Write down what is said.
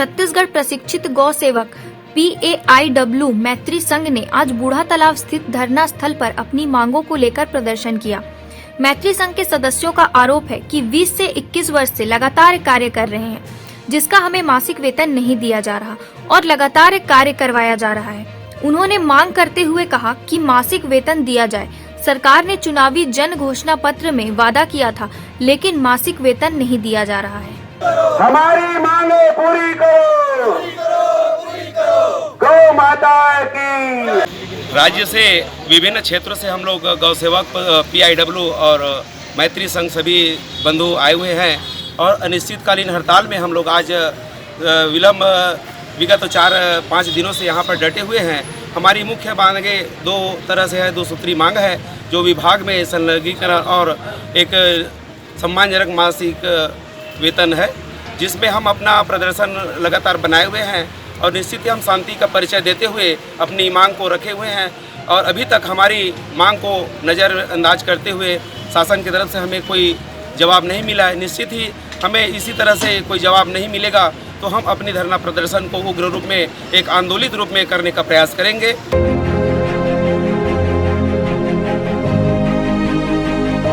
छत्तीसगढ़ प्रशिक्षित गौ सेवक PAIW मैत्री संघ ने आज बूढ़ा तालाब स्थित धरना स्थल पर अपनी मांगों को लेकर प्रदर्शन किया। मैत्री संघ के सदस्यों का आरोप है कि 20 से 21 वर्ष से लगातार कार्य कर रहे हैं, जिसका हमें मासिक वेतन नहीं दिया जा रहा और लगातार कार्य करवाया जा रहा है। उन्होंने मांग करते हुए कहा कि मासिक वेतन दिया जाए। सरकार ने चुनावी जन घोषणा पत्र में वादा किया था, लेकिन मासिक वेतन नहीं दिया जा रहा है। हमारी मांगे पूरी करो, गौ माता की। राज्य से विभिन्न क्षेत्रों से हम लोग गौ सेवक PIW और मैत्री संघ सभी बंधु आए हुए हैं और अनिश्चितकालीन हड़ताल में हम लोग आज विगत 4-5 दिनों से यहाँ पर डटे हुए हैं। हमारी मुख्य मांगे दो तरह से है, 2 सूत्री मांग है, जो विभाग में संलग्नीकरण और एक सम्मानजनक मासिक वेतन है, जिसमें हम अपना प्रदर्शन लगातार बनाए हुए हैं और निश्चित ही हम शांति का परिचय देते हुए अपनी मांग को रखे हुए हैं। और अभी तक हमारी मांग को नज़रअंदाज करते हुए शासन की तरफ से हमें कोई जवाब नहीं मिला है। निश्चित ही हमें इसी तरह से कोई जवाब नहीं मिलेगा तो हम अपनी धरना प्रदर्शन को उग्र रूप में, एक आंदोलित रूप में करने का प्रयास करेंगे।